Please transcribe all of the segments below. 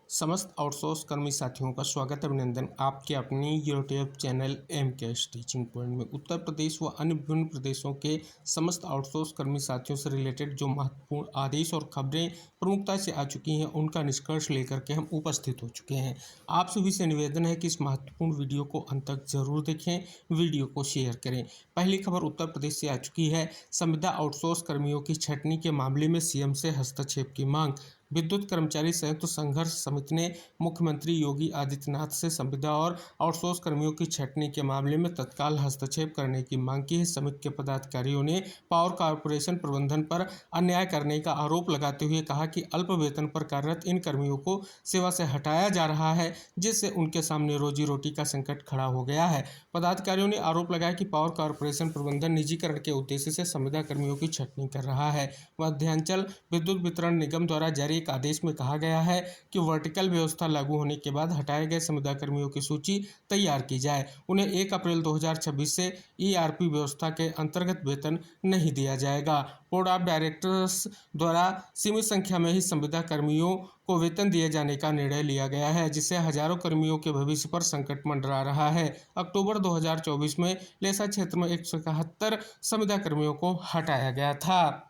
समस्त आउटसोर्स कर्मी साथियों का स्वागत अभिनंदन आपके अपने यूट्यूब चैनल एम के टीचिंग पॉइंट में। उत्तर प्रदेश व अन्य विभिन्न प्रदेशों के समस्त आउटसोर्स कर्मी साथियों से रिलेटेड जो महत्वपूर्ण आदेश और खबरें प्रमुखता से आ चुकी हैं उनका निष्कर्ष लेकर के हम उपस्थित हो चुके हैं। आप सभी से निवेदन है कि इस महत्वपूर्ण वीडियो को अंत तक जरूर देखें, वीडियो को शेयर करें। पहली खबर उत्तर प्रदेश से आ चुकी है। संविदा आउटसोर्स कर्मियों की छंटनी के मामले में सीएम से हस्तक्षेप की मांग। विद्युत कर्मचारी संयुक्त संघर्ष समिति ने मुख्यमंत्री योगी आदित्यनाथ से संविदा और आउटसोर्स कर्मियों की छंटनी के मामले में तत्काल हस्तक्षेप करने की मांग की है। समिति के पदाधिकारियों ने पावर कॉर्पोरेशन प्रबंधन पर अन्याय करने का आरोप लगाते हुए कहा कि अल्प वेतन पर कार्यरत इन कर्मियों को सेवा से हटाया जा रहा है, जिससे उनके सामने रोजी रोटी का संकट खड़ा हो गया है। पदाधिकारियों ने आरोप लगाया कि पावर कॉर्पोरेशन प्रबंधन निजीकरण के उद्देश्य से संविदा कर्मियों की छंटनी कर रहा है। मध्यांचल विद्युत वितरण निगम द्वारा जारी एक आदेश में कहा गया है कि वर्टिकल व्यवस्था लागू होने के बाद हटाए गए संविदा कर्मियों की सूची तैयार की जाए। उन्हें 1 अप्रैल 2026 से ईआरपी व्यवस्था के अंतर्गत वेतन नहीं दिया जाएगा। बोर्ड ऑफ डायरेक्टर्स द्वारा सीमित संख्या में ही संविदा कर्मियों को वेतन दिए जाने का निर्णय लिया गया है, जिससे हजारों कर्मियों के भविष्य पर संकट मंडरा रहा है। अक्टूबर 2024 में लेसा क्षेत्र में 171 संविदा कर्मियों को हटाया गया था।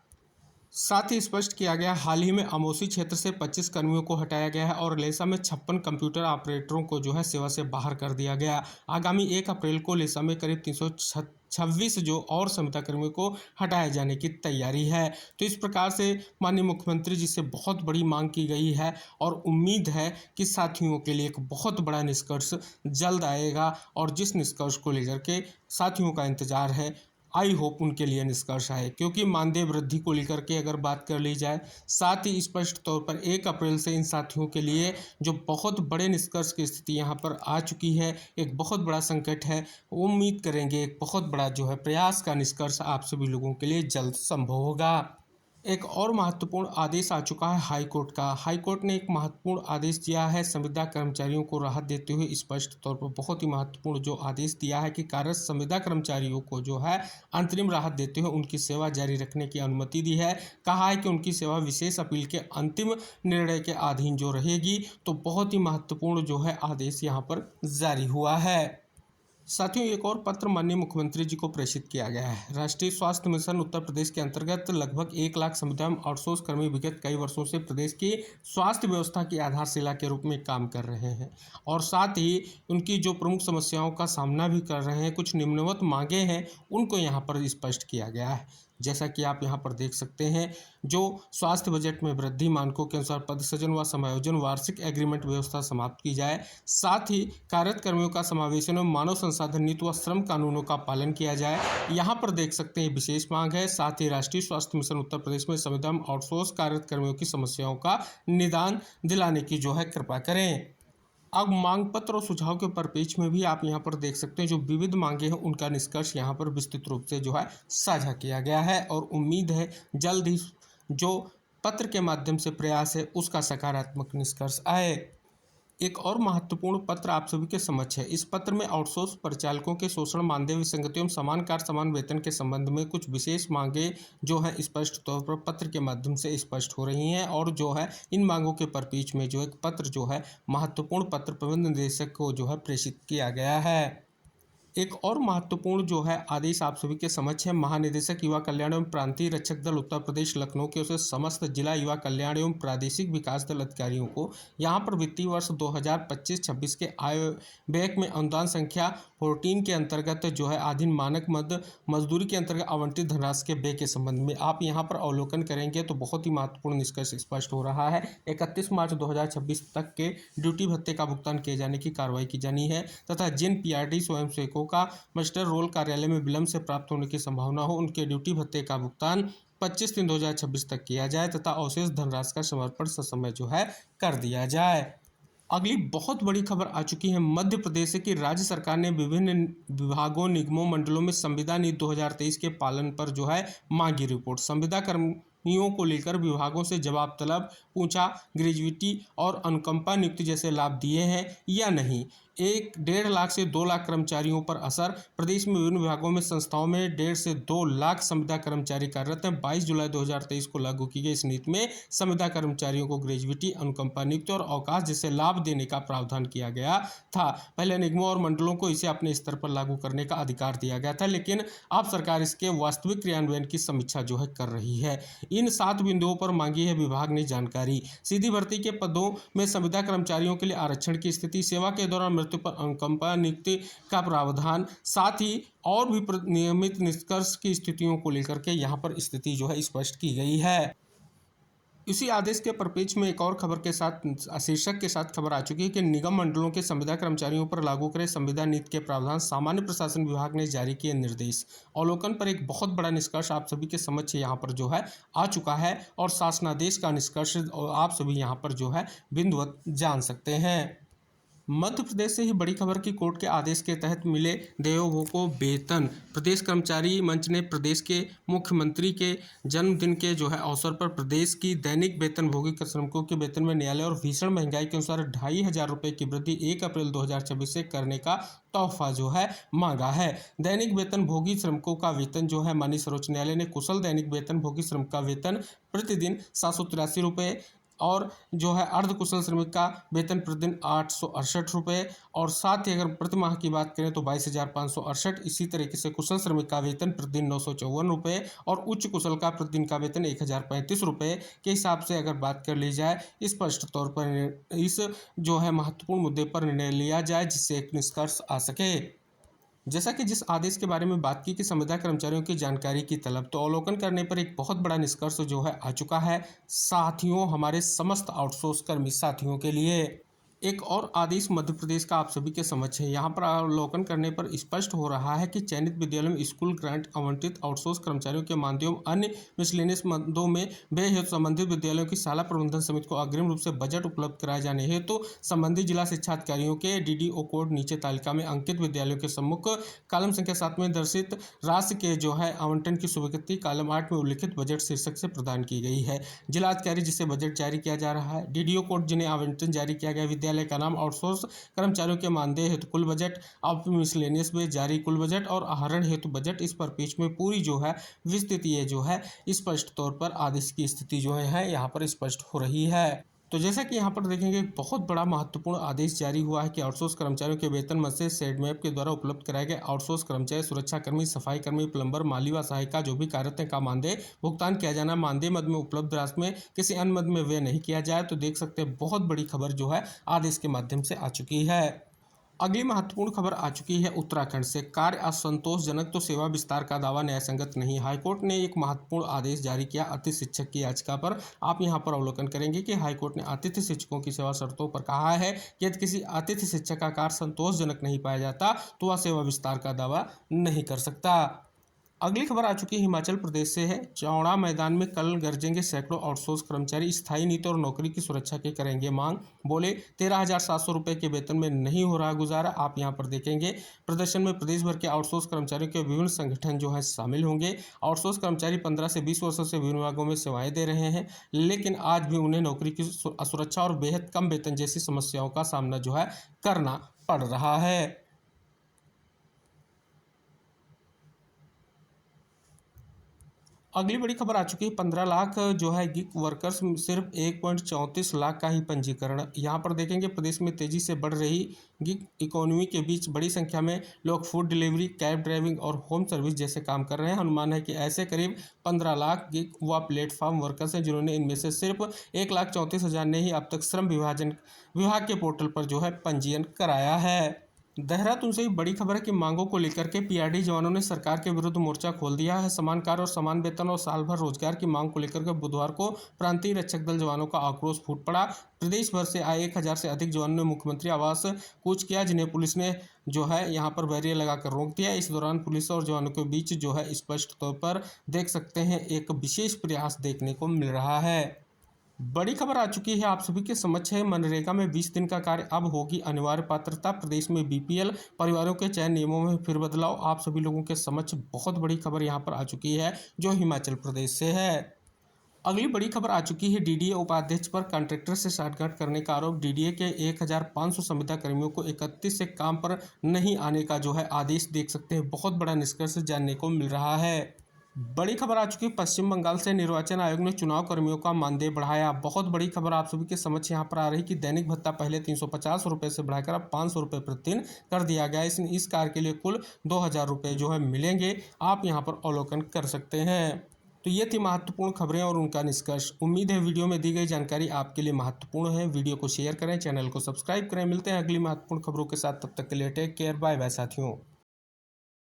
साथ ही स्पष्ट किया गया, हाल ही में अमोसी क्षेत्र से 25 कर्मियों को हटाया गया है और लेसा में 56 कंप्यूटर ऑपरेटरों को सेवा से बाहर कर दिया गया। आगामी 1 अप्रैल को लेसा में करीब 326 और संविदा कर्मियों को हटाए जाने की तैयारी है। तो इस प्रकार से माननीय मुख्यमंत्री जी से बहुत बड़ी मांग की गई है और उम्मीद है कि साथियों के लिए एक बहुत बड़ा निष्कर्ष जल्द आएगा और जिस निष्कर्ष को लेकर के साथियों का इंतजार है, आई होप उनके लिए निष्कर्ष आए, क्योंकि मानदेय वृद्धि को लेकर के अगर बात कर ली जाए, साथ ही स्पष्ट तौर पर 1 अप्रैल से इन साथियों के लिए जो बहुत बड़े निष्कर्ष की स्थिति यहाँ पर आ चुकी है, एक बहुत बड़ा संकट है। उम्मीद करेंगे एक बहुत बड़ा प्रयास का निष्कर्ष आप सभी लोगों के लिए जल्द संभव होगा। एक और महत्वपूर्ण आदेश आ चुका है हाईकोर्ट का। हाईकोर्ट ने एक महत्वपूर्ण आदेश दिया है संविदा कर्मचारियों को राहत देते हुए। स्पष्ट तौर पर बहुत ही महत्वपूर्ण जो आदेश दिया है कि कार्यरत संविदा कर्मचारियों को अंतरिम राहत देते हुए उनकी सेवा जारी रखने की अनुमति दी है। कहा है कि उनकी सेवा विशेष अपील के अंतिम निर्णय के अधीन रहेगी। तो बहुत ही महत्वपूर्ण आदेश यहाँ पर जारी हुआ है। साथियों, एक और पत्र माननीय मुख्यमंत्री जी को प्रेषित किया गया है। राष्ट्रीय स्वास्थ्य मिशन उत्तर प्रदेश के अंतर्गत लगभग 1 लाख संविदा आउटसोर्स कर्मी विगत कई वर्षों से प्रदेश की स्वास्थ्य व्यवस्था की आधारशिला के रूप में काम कर रहे हैं और साथ ही उनकी जो प्रमुख समस्याओं का सामना भी कर रहे हैं। कुछ निम्नवत मांगे हैं, उनको यहाँ पर स्पष्ट किया गया है। जैसा कि आप यहाँ पर देख सकते हैं, जो स्वास्थ्य बजट में वृद्धि, मानकों के अनुसार पद सृजन व समायोजन, वार्षिक एग्रीमेंट व्यवस्था समाप्त की जाए। साथ ही कार्यरत कर्मियों का समावेशन में मानव संसाधन नीति व श्रम कानूनों का पालन किया जाए। यहाँ पर देख सकते हैं विशेष मांग है। साथ ही राष्ट्रीय स्वास्थ्य मिशन उत्तर प्रदेश में संविदा आउटसोर्स कार्यरत कर्मियों की समस्याओं का निदान दिलाने की कृपा करें। अब मांग पत्र और सुझाव के परिपेक्ष में भी आप यहाँ पर देख सकते हैं जो विविध मांगे हैं उनका निष्कर्ष यहाँ पर विस्तृत रूप से साझा किया गया है और उम्मीद है जल्द ही जो पत्र के माध्यम से प्रयास है उसका सकारात्मक निष्कर्ष आए। एक और महत्वपूर्ण पत्र आप सभी के समक्ष है। इस पत्र में आउटसोर्स परिचालकों के शोषण, मानदेय विसंगतियों, समान कार्य समान वेतन के संबंध में कुछ विशेष मांगे स्पष्ट तौर पर पत्र के माध्यम से स्पष्ट हो रही हैं और इन मांगों के परिपेक्ष में एक पत्र महत्वपूर्ण पत्र प्रबंध निदेशक को प्रेषित किया गया है। एक और महत्वपूर्ण आदेश आप सभी के समक्ष है। महानिदेशक युवा कल्याण एवं प्रांतीय रक्षक दल उत्तर प्रदेश लखनऊ के उसे समस्त जिला युवा कल्याण एवं प्रादेशिक विकास दल अधिकारियों को यहाँ पर वित्तीय वर्ष 2025-26 के आय व्यय में अनुदान संख्या 14 के अंतर्गत अधीन मानक मद मजदूरी के अंतर्गत आवंटित धनराशि के व्यय के संबंध में आप यहाँ पर अवलोकन करेंगे तो बहुत ही महत्वपूर्ण निष्कर्ष स्पष्ट हो रहा है। 31 मार्च 2026 तक के ड्यूटी भत्ते का भुगतान किए जाने की कार्रवाई की जानी है तथा जिन पीआरडी स्वयंसेवकों का मास्टर रोल कार्यालय में विलंब से प्राप्त होने की संभावना हो, उनके ड्यूटी भत्ते का भुगतान 25/3/2026 तक किया जाए तथा अवशेष धनराशि का समर्पण ससमय कर दिया जाए। अगली बहुत बड़ी खबर आ चुकी है मध्य प्रदेश की। राज्य सरकार ने विभिन्न विभागों, निगमों, मंडलों में संविदा नीति 2023 के पालन पर मांगी रिपोर्ट। संविदा कर्मियों को लेकर विभागों से जवाब तलब, पूछा ग्रेजुइटी और अनुकंपा नियुक्ति जैसे लाभ दिए हैं या नहीं। एक 1.5 लाख से 2 लाख कर्मचारियों पर असर। प्रदेश में विभिन्न विभागों में संस्थाओं में 1.5 से 2 लाख संविदा कर्मचारी कार्यरत हैं। 22 जुलाई 2023 को लागू की गई इस नीति में संविदा कर्मचारियों को ग्रेजुइटी, अनुकंपा, नियुक्ति और अवकाश जैसे लाभ देने का प्रावधान किया गया था। पहले निगमों और मंडलों को इसे अपने स्तर पर लागू करने का अधिकार दिया गया था, लेकिन अब सरकार इसके वास्तविक क्रियान्वयन की समीक्षा जो है कर रही है। इन 7 बिंदुओं पर मांगी है विभाग ने जानकारी। सीधी भर्ती के पदों में संविदा कर्मचारियों के लिए आरक्षण की स्थिति, सेवा के दौरान मृत्यु पर अनुकंपा नियुक्ति का प्रावधान, साथ ही और भी नियमित निष्कर्ष की स्थितियों को लेकर के यहाँ पर स्थिति जो है स्पष्ट की गई है। इसी आदेश के परिप्रेक्ष्य में एक और खबर के साथ शीर्षक के साथ खबर आ चुकी है कि निगम मंडलों के संविदा कर्मचारियों पर लागू करें संविदा नीति के प्रावधान। सामान्य प्रशासन विभाग ने जारी किए निर्देश। अवलोकन पर एक बहुत बड़ा निष्कर्ष आप सभी के समक्ष यहाँ पर जो है आ चुका है और शासनादेश का निष्कर्ष आप सभी यहाँ पर जो है बिंदुवत जान सकते हैं। मध्य प्रदेश से ही बड़ी खबर की कोर्ट के आदेश के तहत मिले देवों को वेतन। प्रदेश कर्मचारी मंच ने प्रदेश के मुख्यमंत्री के जन्मदिन के जो है अवसर पर प्रदेश की दैनिक वेतनभोगी श्रमिकों के वेतन में न्यायालय और भीषण महंगाई के अनुसार 2,500 रुपये की वृद्धि 1 अप्रैल 2026 से करने का तोहफा जो है मांगा है। दैनिक वेतनभोगी श्रमिकों का वेतन जो है माननीय सर्वोच्च न्यायालय ने कुशल दैनिक वेतनभोगी श्रमिक का वेतन प्रतिदिन 783 रुपये और जो है अर्धकुशल श्रमिक का वेतन प्रतिदिन 868 रुपये और साथ ही अगर प्रति माह की बात करें तो 22,568। इसी तरीके से कुशल श्रमिक का वेतन प्रतिदिन 954 रुपये और उच्च कुशल का प्रतिदिन का वेतन 1,035 रुपये के हिसाब से अगर बात कर ली जाए, स्पष्ट तौर पर इस जो है महत्वपूर्ण मुद्दे पर निर्णय लिया जाए जिससे एक निष्कर्ष आ सके। जैसा कि जिस आदेश के बारे में बात की कि संविदा कर्मचारियों की जानकारी की तलब, तो अवलोकन करने पर एक बहुत बड़ा निष्कर्ष जो है आ चुका है साथियों, हमारे समस्त आउटसोर्स कर्मी साथियों के लिए। एक और आदेश मध्य प्रदेश का आप सभी के समक्ष है। यहाँ पर अवलोकन करने पर स्पष्ट हो रहा है कि चयनित विद्यालयों में स्कूल ग्रांट आवंटित आउटसोर्स कर्मचारियों के मानदेय एवं अन्य मिसलेनियस मदों में व्यय हेतु संबंधित विद्यालयों की शाला प्रबंधन समिति को अग्रिम रूप से बजट उपलब्ध कराए जाने हेतु संबंधित जिला शिक्षा अधिकारियों के DDO कोड नीचे तालिका में अंकित विद्यालयों के सम्मुख कॉलम संख्या 7 में दर्शित राशि के जो है आवंटन की स्वीकृति कॉलम 8 में उल्लिखित बजट शीर्षक से प्रदान की गई है। जिला अधिकारी जिसे बजट जारी किया जा रहा है, DDO कोड जिन्हें आवंटन जारी किया गया, विद्यालय का नाम, आउटसोर्स कर्मचारियों के मानदेय हेतु कुल बजट, अब मिसलेनियस में जारी कुल बजट और आहरण हेतु बजट। इस पर पेज में पूरी जो है विस्तृत ये जो है स्पष्ट तौर पर आदेश की स्थिति जो है यहाँ पर स्पष्ट हो रही है। तो जैसा कि यहाँ पर देखेंगे बहुत बड़ा महत्वपूर्ण आदेश जारी हुआ है कि आउटसोर्स कर्मचारियों के वेतन मद से सेडमैप के द्वारा उपलब्ध कराए गए आउटसोर्स कर्मचारी, सुरक्षाकर्मी, सफाई कर्मी, प्लम्बर, माली व सहायिका जो भी कार्यरत हैं का मानदेय भुगतान किया जाना। मानदेय मद में उपलब्ध राशि में किसी अन्य मद में व्यय नहीं किया जाए। तो देख सकते हैं बहुत बड़ी खबर जो है आदेश के माध्यम से आ चुकी है। अगली महत्वपूर्ण खबर आ चुकी है उत्तराखंड से। कार्य असंतोषजनक तो सेवा विस्तार का दावा न्यायसंगत नहीं। हाईकोर्ट ने एक महत्वपूर्ण आदेश जारी किया अतिथि शिक्षक की याचिका पर। आप यहां पर अवलोकन करेंगे कि हाईकोर्ट ने अतिथि शिक्षकों की सेवा शर्तों पर कहा है कि यदि किसी अतिथि शिक्षक का कार्य संतोषजनक नहीं पाया जाता तो वह सेवा विस्तार का दावा नहीं कर सकता। अगली खबर आ चुकी है हिमाचल प्रदेश से है। चौड़ा मैदान में कल गरजेंगे सैकड़ों आउटसोर्स कर्मचारी, स्थायी नीति और नौकरी की सुरक्षा की करेंगे मांग। बोले 13,700 रुपये के वेतन में नहीं हो रहा गुजारा। आप यहां पर देखेंगे प्रदर्शन में प्रदेश भर के आउटसोर्स कर्मचारियों के विभिन्न संगठन जो है शामिल होंगे। आउटसोर्स कर्मचारी 15 से 20 वर्षों से विभिन्न विभागों में सेवाएं दे रहे हैं, लेकिन आज भी उन्हें नौकरी की असुरक्षा और बेहद कम वेतन जैसी समस्याओं का सामना जो है करना पड़ रहा है। अगली बड़ी खबर आ चुकी है 15 लाख जो है गिग वर्कर्स, सिर्फ 1.34 लाख का ही पंजीकरण। यहाँ पर देखेंगे प्रदेश में तेजी से बढ़ रही गिग इकोनॉमी के बीच बड़ी संख्या में लोग फूड डिलीवरी, कैब ड्राइविंग और होम सर्विस जैसे काम कर रहे हैं। अनुमान है कि ऐसे करीब 15 लाख गिग व प्लेटफॉर्म वर्कर्स हैं जिन्होंने इनमें से सिर्फ 1,34,000 ने ही अब तक श्रम विभाग के पोर्टल पर जो है पंजीयन कराया है। देहरादून से ही बड़ी खबर है कि मांगों को लेकर के PRD जवानों ने सरकार के विरुद्ध मोर्चा खोल दिया है। समान कार्य और समान वेतन और साल भर रोजगार की मांग को लेकर के बुधवार को प्रांतीय रक्षक दल जवानों का आक्रोश फूट पड़ा। प्रदेश भर से आए 1,000 से अधिक जवानों ने मुख्यमंत्री आवास कूच किया, जिन्हें पुलिस ने जो है यहाँ पर बैरियर लगाकर रोक दिया। इस दौरान पुलिस और जवानों के बीच जो है स्पष्ट तौर पर देख सकते हैं एक विशेष प्रयास देखने को मिल रहा है। बड़ी खबर आ चुकी है आप सभी के समक्ष है। मनरेगा में 20 दिन का कार्य अब होगी अनिवार्य पात्रता। प्रदेश में BPL परिवारों के चयन नियमों में फिर बदलाव। आप सभी लोगों के समक्ष बहुत बड़ी खबर यहां पर आ चुकी है जो हिमाचल प्रदेश से है। अगली बड़ी खबर आ चुकी है डीडीए उपाध्यक्ष पर कॉन्ट्रैक्टर से साठगांठ करने का आरोप। डीडीए के 1500 संविदा कर्मियों को 31 से काम पर नहीं आने का जो है आदेश देख सकते हैं। बहुत बड़ा निष्कर्ष जानने को मिल रहा है। बड़ी खबर आ चुकी है पश्चिम बंगाल से निर्वाचन आयोग ने चुनाव कर्मियों का मानदेय बढ़ाया। बहुत बड़ी खबर आप सभी के समक्ष यहाँ पर आ रही कि दैनिक भत्ता पहले 350 रुपये से बढ़ाकर अब 500 रुपये प्रतिदिन कर दिया गया। इस कार्य के लिए कुल 2000 रुपये जो है मिलेंगे। आप यहाँ पर अवलोकन कर सकते हैं। तो ये थी महत्वपूर्ण खबरें और उनका निष्कर्ष। उम्मीद है वीडियो में दी गई जानकारी आपके लिए महत्वपूर्ण है। वीडियो को शेयर करें, चैनल को सब्सक्राइब करें। मिलते हैं अगली महत्वपूर्ण खबरों के साथ, तब तक के लिए टेक केयर, बाय बाय साथियों।